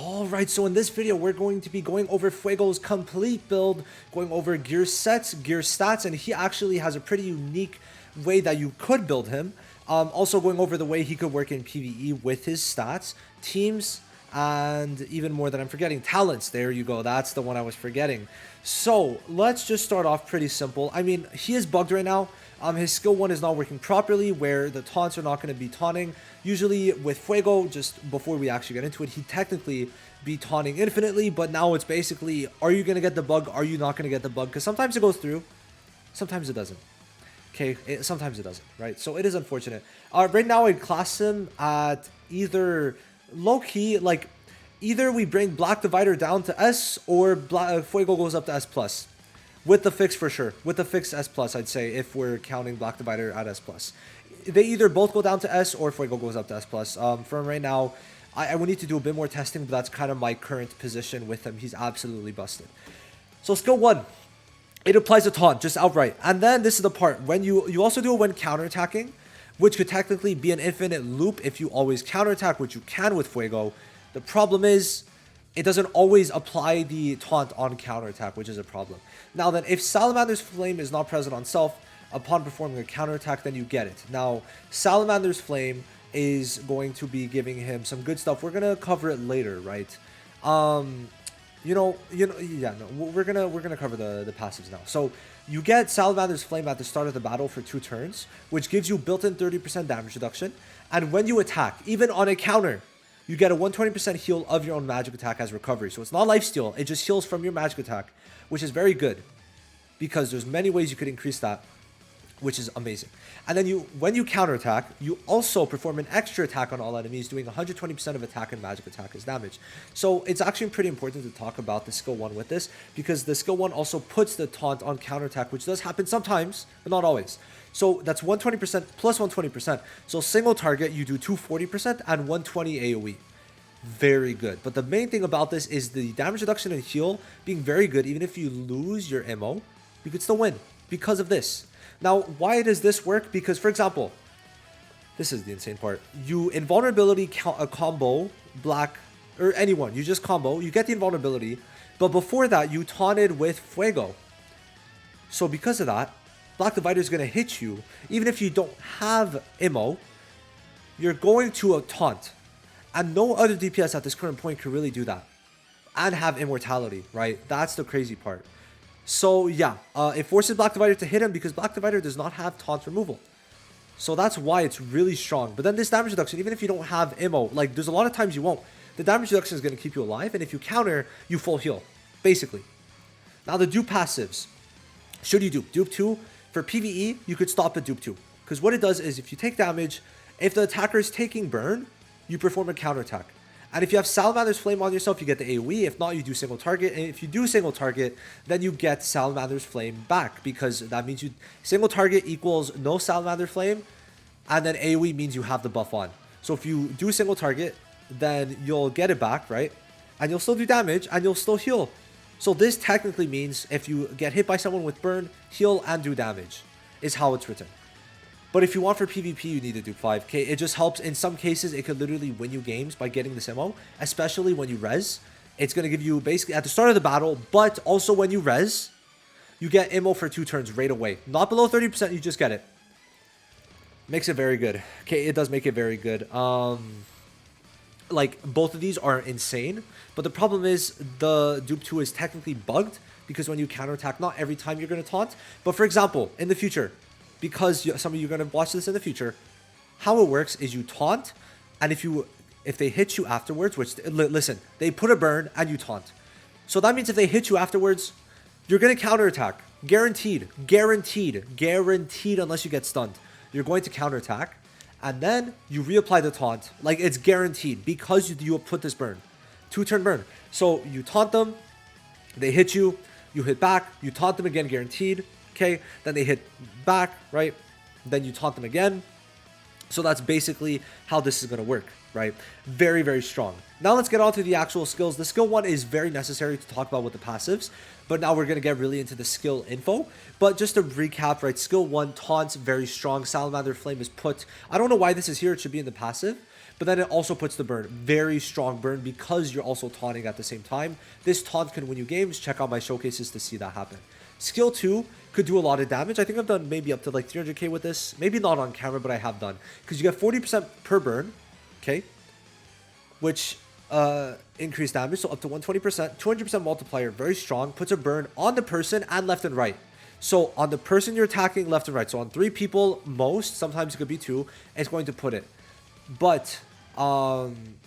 Alright, so in this video, we're going to be going over Fuego's complete build, going over gear sets, gear stats, and he actually has a pretty unique way that you could build him. Also going over the way he could work in PvE with his stats, teams, and even more than I'm forgetting, talents. There you go, that's the one I was forgetting. So, let's just start off pretty simple. I mean, he is bugged right now. His skill 1 is not working properly, where the taunts are not going to be taunting. Usually with Fuego, just before we actually get into it, he'd technically be taunting infinitely, but now it's basically, are you going to get the bug, are you not going to get the bug? Because sometimes it goes through, sometimes it doesn't. Okay, sometimes it doesn't, right? So it is unfortunate. Right now I'd class him at either low-key, like, either we bring Black Divider down to S, or Fuego goes up to S+. With the fix for sure. With the fix S+, I'd say, if we're counting Black Divider at S+. They either both go down to S or Fuego goes up to S+. From right now, I would need to do a bit more testing, but that's kind of my current position with him. He's absolutely busted. So skill 1, it applies a taunt, just outright. And then this is the part, when you also do it when counterattacking, which could technically be an infinite loop if you always counterattack, which you can with Fuego. The problem is, it doesn't always apply the taunt on counterattack, which is a problem. Now then, if Salamander's Flame is not present on self, upon performing a counterattack, then you get it. Now, Salamander's Flame is going to be giving him some good stuff. We're gonna cover it later, right? We're gonna cover the passives now. So you get Salamander's Flame at the start of the battle for 2 turns, which gives you built-in 30% damage reduction. And when you attack, even on a counter, you get a 120% heal of your own magic attack as recovery. So it's not lifesteal, it just heals from your magic attack, which is very good, because there's many ways you could increase that, which is amazing. And then when you counterattack, you also perform an extra attack on all enemies, doing 120% of attack and magic attack as damage. So it's actually pretty important to talk about the skill 1 with this, because the skill 1 also puts the taunt on counterattack, which does happen sometimes, but not always. So that's 120% plus 120%. So single target, you do 240% and 120 AoE. Very good. But the main thing about this is the damage reduction and heal being very good. Even if you lose your ammo, you could still win because of this. Now, why does this work? Because, for example, this is the insane part. You invulnerability combo Black, or anyone. You just combo. You get the invulnerability. But before that, you taunted with Fuego. So because of that, Black Divider is going to hit you. Even if you don't have ammo, you're going to a taunt. And no other DPS at this current point could really do that. And have immortality, right? That's the crazy part. So yeah, it forces Black Divider to hit him because Black Divider does not have taunt removal. So that's why it's really strong. But then this damage reduction, even if you don't have ammo, like there's a lot of times you won't. The damage reduction is going to keep you alive. And if you counter, you full heal, basically. Now the dupe passives. Should you dupe? Dupe 2. For PvE, you could stop at dupe 2. Because what it does is if you take damage, if the attacker is taking burn, you perform a counterattack. And if you have Salamander's Flame on yourself, you get the AoE. If not, you do single target. And if you do single target, then you get Salamander's Flame back. Because that means you single target equals no Salamander Flame. And then AoE means you have the buff on. So if you do single target, then you'll get it back, right? And you'll still do damage and you'll still heal. So this technically means if you get hit by someone with burn, heal and do damage, is how it's written. But if you want for PvP, you need to do 5k. It just helps. In some cases, it could literally win you games by getting this ammo, especially when you res. It's going to give you basically at the start of the battle, but also when you res, you get ammo for 2 turns right away. Not below 30%, you just get it. Makes it very good. Okay, it does make it very good. Like, both of these are insane, but the problem is the dupe 2 is technically bugged, because when you counterattack, not every time you're going to taunt, but for example, in the future, because some of you are going to watch this in the future, how it works is you taunt, and if they hit you afterwards, which, listen, they put a burn and you taunt. So that means if they hit you afterwards, you're going to counterattack. Guaranteed. Guaranteed. Guaranteed unless you get stunned. You're going to counterattack, and then you reapply the taunt. Like, it's guaranteed because you put this burn. 2-turn burn. So you taunt them, they hit you, you hit back, you taunt them again, guaranteed. Okay, then they hit back, right? Then you taunt them again. So that's basically how this is going to work, right? Very, very strong. Now let's get on to the actual skills. The skill 1 is very necessary to talk about with the passives, but now we're going to get really into the skill info. But just to recap, right? Skill 1, taunts, very strong. Salamander Flame is put. I don't know why this is here. It should be in the passive. but then it also puts the burn. Very strong burn because you're also taunting at the same time. This taunt can win you games. Check out my showcases to see that happen. Skill 2 could do a lot of damage. I think I've done maybe up to like 300k with this. Maybe not on camera, but I have done. Because you get 40% per burn, okay? Which increased damage, so up to 120%. 200% multiplier, very strong. Puts a burn on the person and left and right. So on the person you're attacking, left and right. So on 3 people, most, sometimes it could be 2, it's going to put it. But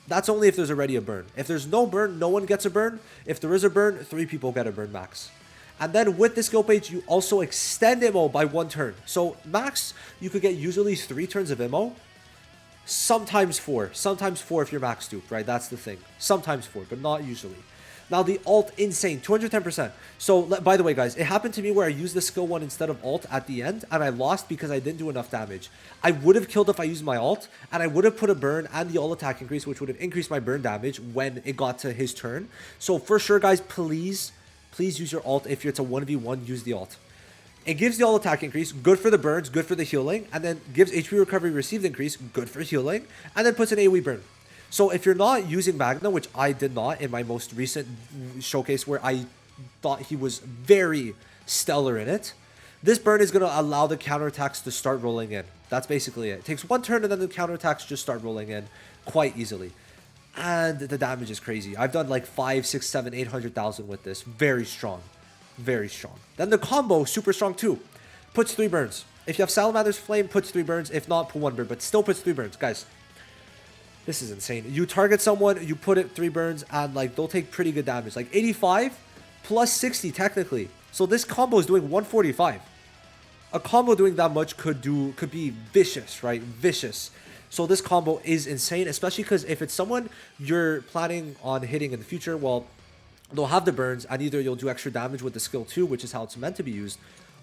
that's only if there's already a burn. If there's no burn, no one gets a burn. If there is a burn, 3 people get a burn max. And then with this skill page, you also extend ammo by 1 turn. So max, you could get usually 3 turns of ammo. Sometimes 4. Sometimes 4 if you're max duped, right? That's the thing. Sometimes 4, but not usually. Now the alt, insane, 210%. So by the way, guys, it happened to me where I used the skill 1 instead of alt at the end, and I lost because I didn't do enough damage. I would have killed if I used my alt, and I would have put a burn and the all attack increase, which would have increased my burn damage when it got to his turn. So for sure, guys, please use your alt. If it's a 1v1, use the alt. It gives the all attack increase, good for the burns, good for the healing, and then gives HP recovery received increase, good for healing, and then puts an AoE burn. So if you're not using Magna, which I did not in my most recent showcase where I thought he was very stellar in it, this burn is going to allow the counterattacks to start rolling in. That's basically it. It takes 1 turn and then the counterattacks just start rolling in quite easily. And the damage is crazy. I've done like 5, 6, 7, 800,000 with this. Very strong. Very strong. Then the combo, super strong too. Puts 3 burns. If you have Salamander's Flame, puts 3 burns. If not, put 1 burn, but still puts 3 burns. Guys, this is insane. You target someone, you put it 3 burns, and like they'll take pretty good damage. Like 85 plus 60 technically. So this combo is doing 145. A combo doing that much could be vicious, right? Vicious. So this combo is insane, especially because if it's someone you're planning on hitting in the future, well, they'll have the burns, and either you'll do extra damage with the skill 2, which is how it's meant to be used,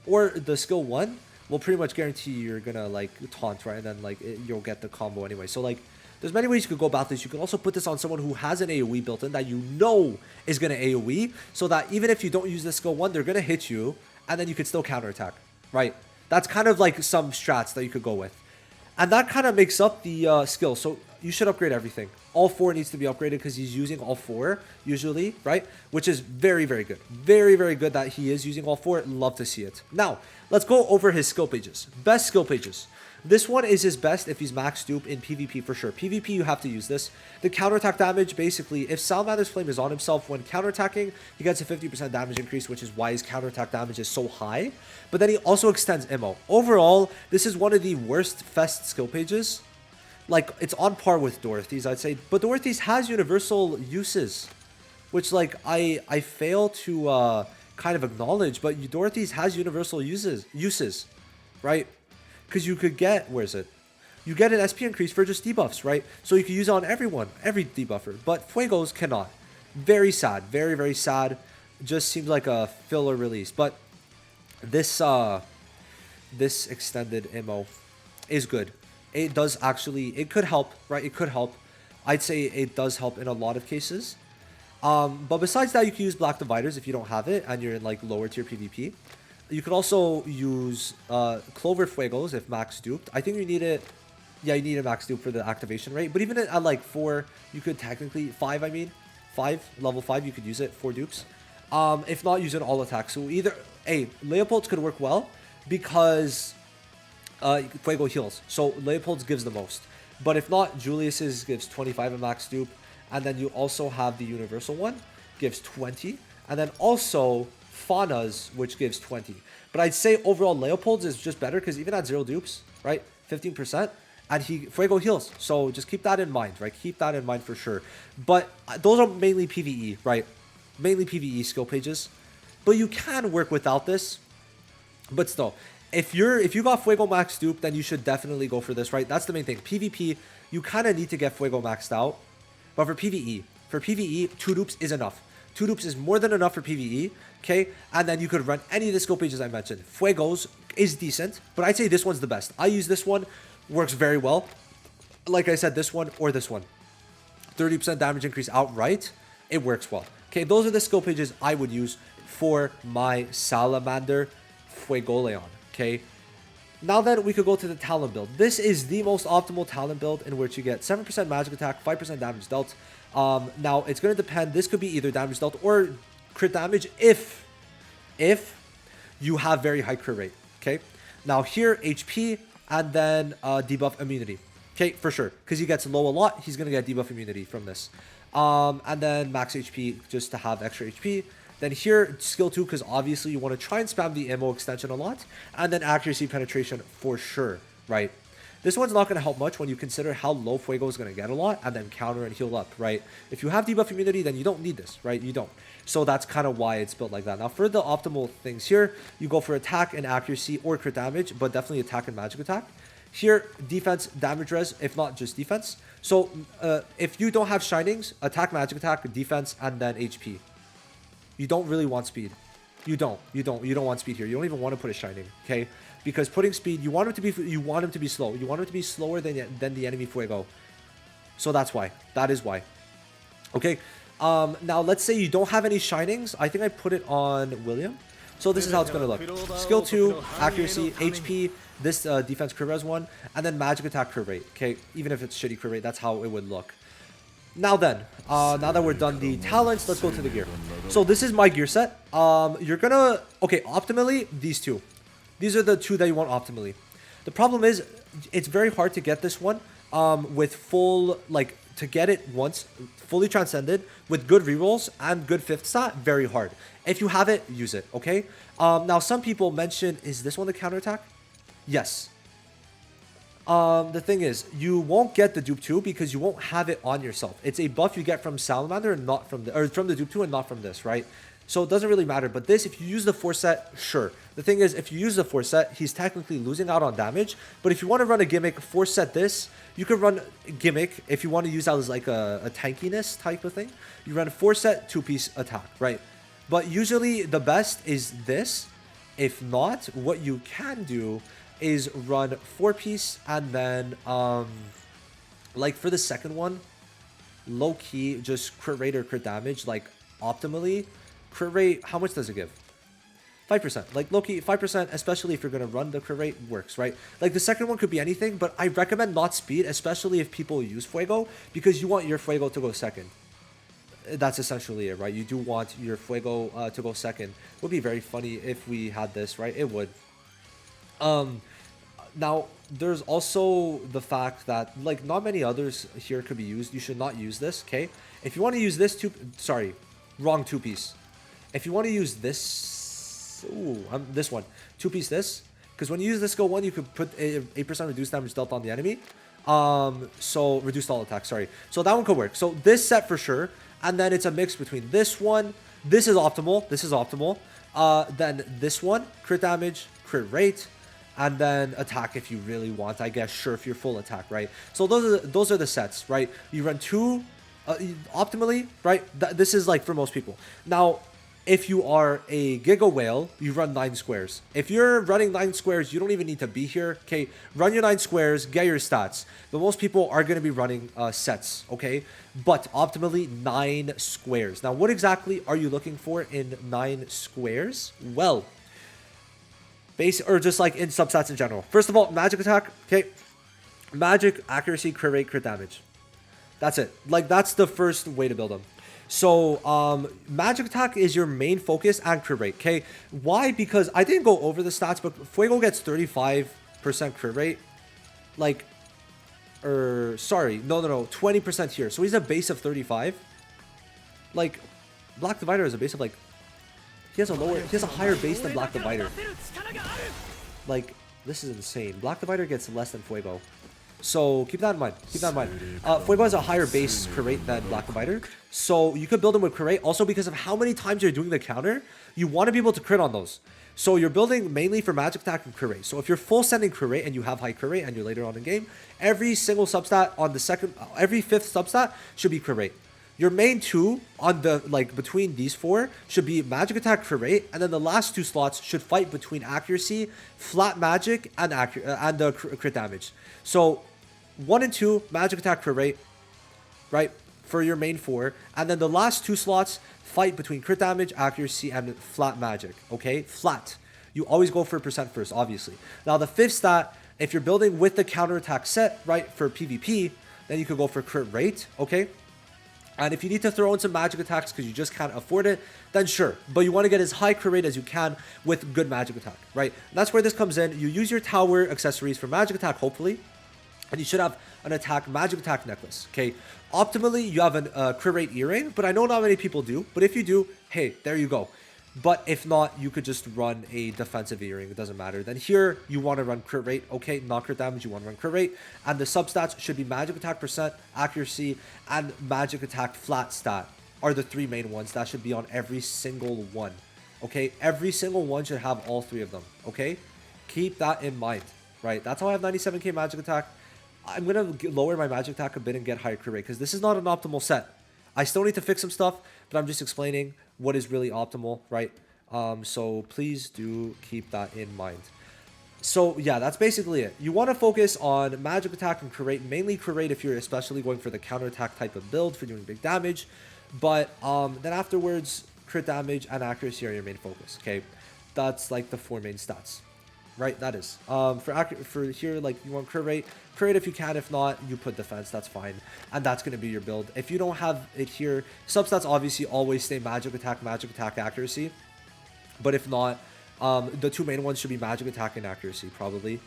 or the skill 1 will pretty much guarantee you're gonna like taunt, right? And then like you'll get the combo anyway. So like there's many ways you could go about this. You can also put this on someone who has an AoE built in that you know is gonna AoE, so that even if you don't use the skill 1, they're gonna hit you, and then you could still counterattack, right? That's kind of like some strats that you could go with. And that kind of makes up the skill. So you should upgrade everything. All 4 needs to be upgraded because he's using all 4 usually, right? Which is very, very good. Very, very good that he is using all 4. Love to see it. Now, let's go over his skill pages. Best skill pages. This one is his best if he's max dupe in PvP for sure. PvP, you have to use this. The counterattack damage, basically, if Salamander's Flame is on himself when counterattacking, he gets a 50% damage increase, which is why his counterattack damage is so high. But then he also extends ammo. Overall, this is one of the worst Fest skill pages. Like, it's on par with Dorothy's, I'd say. But Dorothy's has universal uses, which, like, I fail to kind of acknowledge. But Dorothy's has universal uses, right? Because you could get, where is it? You get an SP increase for just debuffs, right? So you can use it on everyone, every debuffer. But Fuegos cannot. Very sad. Very, very sad. Just seems like a filler release. But this this extended ammo is good. It does actually, it could help, right? It could help. I'd say it does help in a lot of cases. But besides that, you can use Black Dividers if you don't have it and you're in like lower tier PvP. You could also use Clover Fuegos if max duped. I think you need it. Yeah, you need a max dupe for the activation rate. But even at like 4, you could technically 5. I mean, 5 level 5, you could use it 4 dupes. If not, use it all attack. So either Leopold's could work well because Fuego heals. So Leopold's gives the most. But if not, Julius's gives 25 a max dupe, and then you also have the universal one gives 20, and then also Fauna's, which gives 20. But I'd say overall Leopold's is just better because even at 0 dupes, right, 15%, and Fuego heals. So just keep that in mind, right? Keep that in mind for sure. But those are mainly PvE, right? Mainly PvE skill pages. But you can work without this. But still, if you got Fuego max dupe, then you should definitely go for this, right? That's the main thing. PvP, you kind of need to get Fuego maxed out. But for PvE, 2 dupes is enough. 2 dupes is more than enough for PvE, okay? And then you could run any of the skill pages I mentioned. Fuego's is decent, but I'd say this one's the best. I use this one, works very well. Like I said, this one or this one. 30% damage increase outright, it works well. Okay, those are the skill pages I would use for my Salamander Fuegoleon, okay? Now then, we could go to the talent build. This is the most optimal talent build in which you get 7% magic attack, 5% damage dealt. Now, it's going to depend. This could be either damage dealt or crit damage if you have very high crit rate. Okay. Now here, HP and then debuff immunity. Okay, for sure. Because he gets low a lot, he's going to get debuff immunity from this. And then max HP just to have extra HP. Then here, skill 2, because obviously you want to try and spam the ammo extension a lot. And then accuracy penetration for sure, right? This one's not going to help much when you consider how low Fuego is going to get a lot and then counter and heal up, right? If you have debuff immunity, then you don't need this, right? You don't. So that's kind of why it's built like that. Now, for the optimal things here, you go for attack and accuracy or crit damage, but definitely attack and magic attack. Here, defense, damage res, if not just defense. So if you don't have shinings, attack, magic attack, defense, and then HP. You don't really want speed. You don't want speed here. You don't even want to put a shining, okay? Because putting speed, you want him to be slow. You want him to be slower than the enemy Fuego. So that's why. That is why. Okay. Now let's say you don't have any shinings. I think I put it on William. So this is how it's going to look. Skill 2, accuracy, HP, this defense crit res 1, and then magic attack crit rate. Okay, even if it's shitty crit rate, that's how it would look. Now then, now that we're done the talents, let's go to the gear. So this is my gear set. You're gonna, okay, optimally, these two. These are the two that you want optimally. The problem is, it's very hard to get this one with full, like, to get it once, fully transcended, with good rerolls and good 5th stat, very hard. If you have it, use it, okay? Now, some people mention, is this one the counterattack? Yes. The thing is, you won't get the dupe 2 because you won't have it on yourself. It's a buff you get from Salamander and not from the, or from the dupe 2 and not from this, right? So it doesn't really matter. But this, if you use the 4 set, sure. The thing is, if you use the 4 set, he's technically losing out on damage. But if you want to run a gimmick, 4 set this, you could run a gimmick if you want to use that as like a tankiness type of thing. You run a 4 set 2-piece attack, right? But usually the best is this. If not, what you can do is run 4-piece and then like for the second one, low key just crit rate or crit damage, like optimally. Crit rate, how much does it give? 5%. Like low key 5%, especially if you're gonna run the crit rate, works, right? Like the second one could be anything, but I recommend not speed, especially if people use Fuego, because you want your Fuego to go second. That's essentially it, right? You do want your Fuego to go second. It would be very funny if we had this, right? It would. Now, there's also the fact that, like, not many others here could be used. You should not use this, okay? If you want to use this wrong 2-piece. If you want to use this, this one, 2-piece this, because when you use this skill 1, you could put 8% reduced damage dealt on the enemy. So reduced all attacks, sorry. So that one could work. So this set for sure, and then it's a mix between this one. This is optimal. Then this one, crit damage, crit rate. And then attack if you really want, I guess, sure, if you're full attack, right? So those are the sets, right? You run 2 optimally, right? This is like for most people. Now, if you are a Giga Whale, you run 9 squares. If you're running 9 squares, you don't even need to be here, okay? Run your 9 squares, get your stats. But most people are going to be running sets, okay? But optimally, 9 squares. Now, what exactly are you looking for in 9 squares? Well, or just like in substats in general. First of all, magic attack, okay? Magic, accuracy, crit rate, crit damage. That's it. Like, that's the first way to build them. So, magic attack is your main focus and crit rate, okay? Why? Because I didn't go over the stats, but Fuego gets 35% crit rate. Like, sorry, no, 20% here. So he's a base of 35. Like, Black Divider is a base of like, he has a higher base than Black Divider. Like, this is insane. Black Divider gets less than Fuego. So keep that in mind. Fuego has a higher base crit rate than Black Divider. So you could build him with crit rate. Also because of how many times you're doing the counter, you want to be able to crit on those. So you're building mainly for magic attack and crit rate. So if you're full sending crit rate and you have high crit rate and you're later on in game, every single substat on the second, every 5th substat should be crit rate. Your main 2 on the, like, between these 4 should be magic attack crit rate, and then the last 2 slots should fight between accuracy, flat magic, and crit damage. So 1 and 2 magic attack crit rate, right, for your main 4, and then the last 2 slots fight between crit damage, accuracy, and flat magic. Okay, flat. You always go for percent first, obviously. Now the fifth stat, if you're building with the counterattack set, right, for PvP, then you could go for crit rate, okay? And if you need to throw in some magic attacks because you just can't afford it, then sure. But you want to get as high crit rate as you can with good magic attack, right? And that's where this comes in. You use your tower accessories for magic attack, hopefully. And you should have an magic attack necklace, okay? Optimally, you have a crit rate earring, but I know not many people do. But if you do, hey, there you go. But if not, you could just run a defensive earring. It doesn't matter. Then here, you want to run crit rate. Okay, not crit damage. You want to run crit rate. And the substats should be magic attack percent, accuracy, and magic attack flat stat are the three main ones. That should be on every single one. Okay, every single one should have all three of them. Okay, keep that in mind. Right, that's how I have 97k magic attack. I'm going to lower my magic attack a bit and get higher crit rate because this is not an optimal set. I still need to fix some stuff, but I'm just explaining what is really optimal, right? So please do keep that in mind. So yeah, that's basically it. You want to focus on magic attack and crit rate, mainly crit rate if you're especially going for the counterattack type of build for doing big damage. But then afterwards, crit damage and accuracy are your main focus, okay? That's like the four main stats. Right, that is. For here, like, you want crit rate if you can. If not, you put defense. That's fine. And that's going to be your build. If you don't have it here, substats obviously always stay magic attack, accuracy. But if not, the two main ones should be magic attack and accuracy, probably.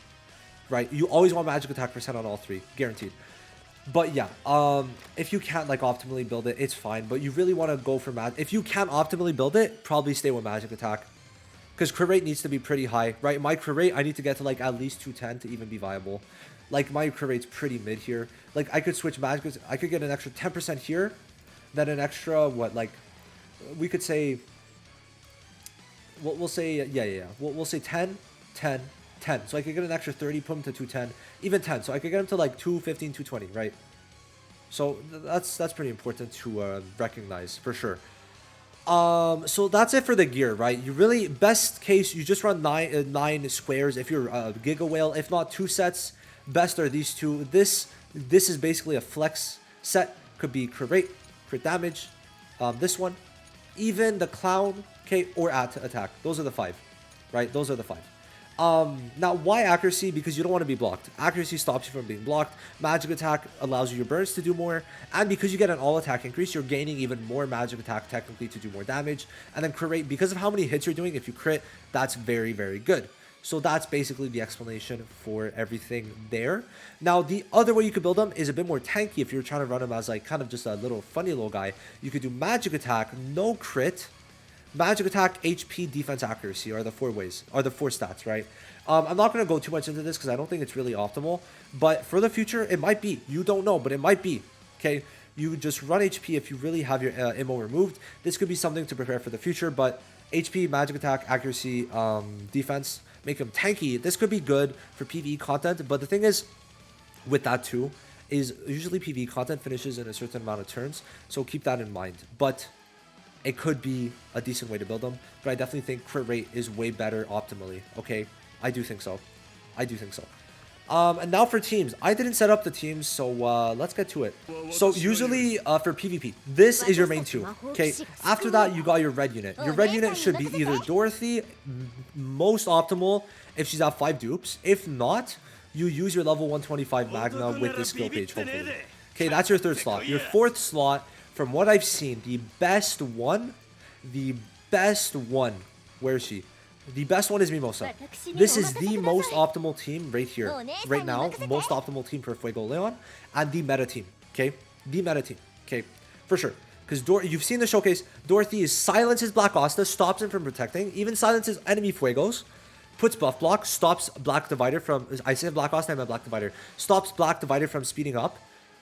Right, you always want magic attack percent on all three, guaranteed. But yeah, if you can't, like, optimally build it, it's fine. But you really want to go for magic. If you can't optimally build it, probably stay with magic attack. Because crit rate needs to be pretty high, right? My crit rate, I need to get to like at least 210 to even be viable. Like my crit rate's pretty mid here. Like I could switch magic, I could get an extra 10% here, then an extra, what, like, we could say, we'll say, yeah. We'll say 10, 10, 10. So I could get an extra 30, put him to 210, even 10. So I could get him to like 215, 220, right? So that's pretty important to recognize for sure. So that's it for the gear, right? You really, best case, you just run nine squares if you're a Giga Whale. If not, 2 sets. Best are these two. This is basically a flex set. Could be crit rate, crit damage. This one, even the clown, okay, or attack. Those are the 5, right? Those are the 5. Now, why accuracy? Because you don't want to be blocked. Accuracy stops you from being blocked. Magic attack allows you your burns to do more. And because you get an all attack increase, you're gaining even more magic attack technically to do more damage. And then crit rate, because of how many hits you're doing, if you crit, that's very, very good. So that's basically the explanation for everything there. Now, the other way you could build them is a bit more tanky. If you're trying to run them as like kind of just a little funny little guy, you could do magic attack, no crit, magic attack, HP, defense, accuracy are the 4 ways, are the 4 stats, right? I'm not going to go too much into this because I don't think it's really optimal. But for the future, it might be. You don't know, but it might be. Okay, you just run HP if you really have your ammo removed. This could be something to prepare for the future. But HP, magic attack, accuracy, defense, make them tanky. This could be good for PvE content. But the thing is, with that too, is usually PvE content finishes in a certain amount of turns. So keep that in mind. But it could be a decent way to build them, but I definitely think crit rate is way better optimally, okay? I do think so. And now for teams. I didn't set up the teams, so let's get to it. So usually for PvP, this is your main 2, okay? After that, you got your red unit. Your red unit should be either Dorothy, most optimal if she's at 5 dupes. If not, you use your level 125 Magna with this skill page, hopefully. Okay, that's your 3rd slot. Your 4th slot, from what I've seen, the best one, where is she? The best one is Mimosa. This is the most optimal team right here, right now, most optimal team for Fuegoleon, and the meta team, okay? The meta team, okay? For sure. Because you've seen the showcase, Dorothy silences Black Asta, stops him from protecting, even silences enemy Fuegos, puts buff block, stops Black Divider from, I say Black Asta, I meant Black Divider, stops Black Divider from speeding up,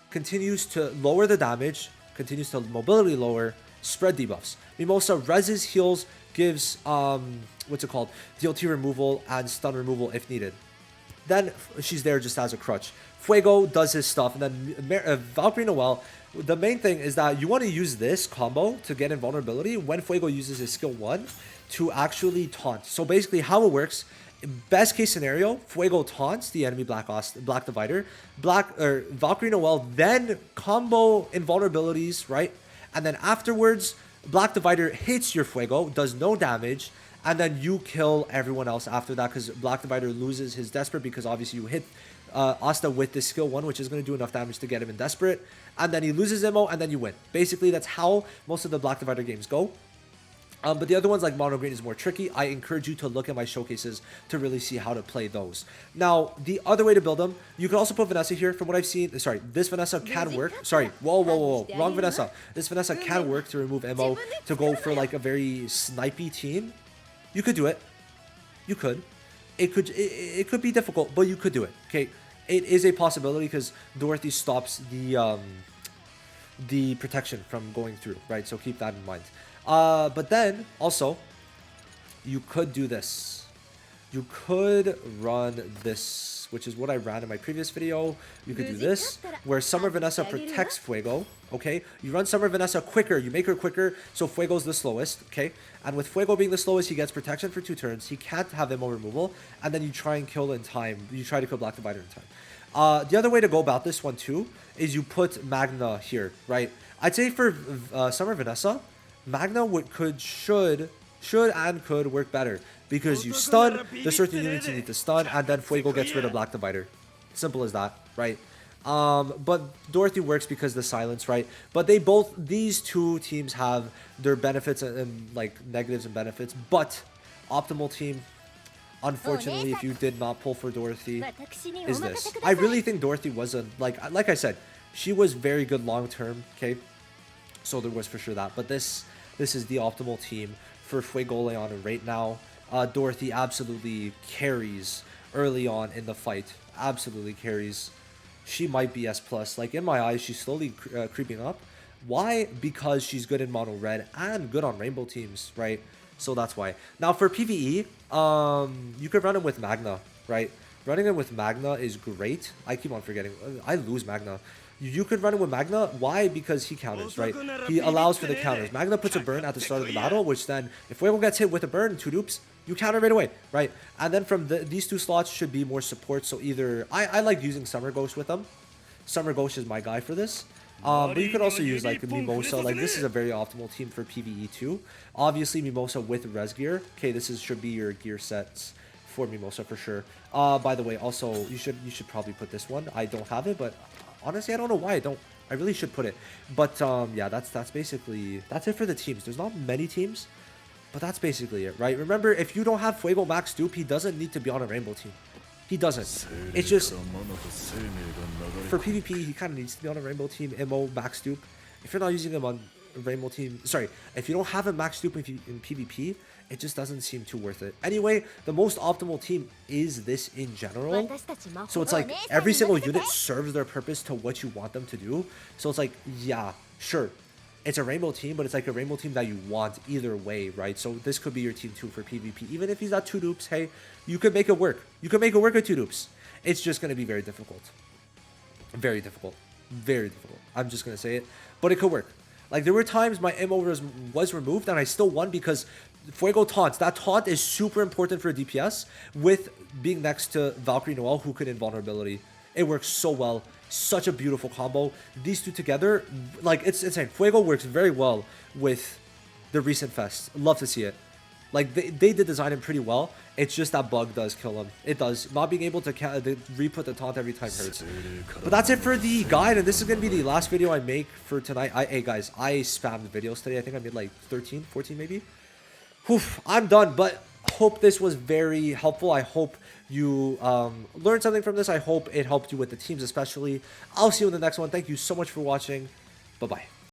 continues to lower the damage, continues to mobility lower, spread debuffs. Mimosa reses, heals, gives, what's it called? DLT removal and stun removal if needed. Then she's there just as a crutch. Fuego does his stuff, and then Valkyrie Noelle, the main thing is that you want to use this combo to get invulnerability when Fuego uses his skill 1 to actually taunt. So basically how it works, best case scenario, Fuego taunts the enemy Black Divider, Valkyrie Noelle then combo invulnerabilities, right? And then afterwards, Black Divider hits your Fuego, does no damage, and then you kill everyone else after that, because Black Divider loses his Desperate because obviously you hit Asta with this skill 1, which is going to do enough damage to get him in Desperate, and then he loses ammo, and then you win. Basically, that's how most of the Black Divider games go. But the other ones like Mono Green is more tricky. I encourage you to look at my showcases to really see how to play those. Now, the other way to build them, you can also put Vanessa here. From what I've seen, sorry, this Vanessa can work. Sorry, whoa, wrong Vanessa. This Vanessa can work to remove ammo, to go for like a very snipey team. You could do it. You could. It could be difficult, but you could do it. Okay, it is a possibility because Dorothy stops the protection from going through, right? So keep that in mind. But then also you could do this. You could run this, which is what I ran in my previous video. You could do this, where Summer Vanessa protects Fuego, okay? You run Summer Vanessa quicker, you make her quicker, so Fuego's the slowest, okay? And with Fuego being the slowest, he gets protection for 2 turns, he can't have ammo removal, and then you try and kill in time. You try to kill Black Divider in time. The other way to go about this one too, is you put Magna here, right? I'd say for Summer Vanessa, Magna should and could work better, because you stun the certain units you need to stun, and then Fuego gets rid of Black Divider. Simple as that, right? But Dorothy works because the silence, right? But these two teams have their benefits and like negatives and benefits. But optimal team, unfortunately, if you did not pull for Dorothy, is this. I really think Dorothy was like I said, she was very good long term, okay? So there was for sure that. But this is the optimal team for Fuegoleon right now. Dorothy absolutely carries early on in the fight. Absolutely carries. She might be S+. Like, in my eyes, she's slowly creeping up. Why? Because she's good in mono red and good on rainbow teams, right? So that's why. Now for PvE, you could run him with Magna, right? Running him with Magna is great. I keep on forgetting. I lose Magna. You could run him with Magna. Why? Because he counters, right? He allows for the counters. Magna puts a burn at the start of the battle, which then, if Fuego gets hit with a burn, 2 dupes, you counter right away, right? And then from these 2 slots should be more support. So either, I like using Summer Ghost with them. Summer Ghost is my guy for this. But you could also use like Mimosa. Like, this is a very optimal team for PvE too. Obviously Mimosa with res gear. Okay, this should be your gear sets for Mimosa for sure. By the way, also you should probably put this one. I don't have it, but honestly I don't know why I don't. I really should put it. But yeah, that's it for the teams. There's not many teams, but that's basically it, right? Remember, if you don't have Fuego max dupe, he doesn't need to be on a rainbow team. He doesn't. It's just for PvP, he kind of needs to be on a rainbow team. MO max dupe. If you're not using him on a rainbow team, sorry, if you don't have a max dupe in PvP, it just doesn't seem too worth it. Anyway, the most optimal team is this in general. So it's like every single unit serves their purpose to what you want them to do. So it's like, yeah, sure, it's a rainbow team, but it's like a rainbow team that you want either way, right? So this could be your team too for PvP. Even if he's at 2 dupes, hey, you could make it work. You could make it work at 2 dupes. It's just going to be very difficult. Very difficult. Very difficult. I'm just going to say it. But it could work. Like, there were times my MO was removed and I still won because Fuego taunts. That taunt is super important for DPS with being next to Valkyrie Noelle, who could invulnerability. It works so well. Such a beautiful combo. These 2 together, like, it's insane. Fuego works very well with the recent fest. Love to see it. Like, they did design him pretty well. It's just that bug does kill him. It does. Not being able to re-put the taunt every time hurts. But that's it for the guide, and this is going to be the last video I make for tonight. Hey guys, I spammed videos today. I think I made like 13, 14 maybe. Whew, I'm done, but hope this was very helpful. I hope you learned something from this. I hope it helped you with the teams especially. I'll see you in the next one. Thank you so much for watching. Bye-bye.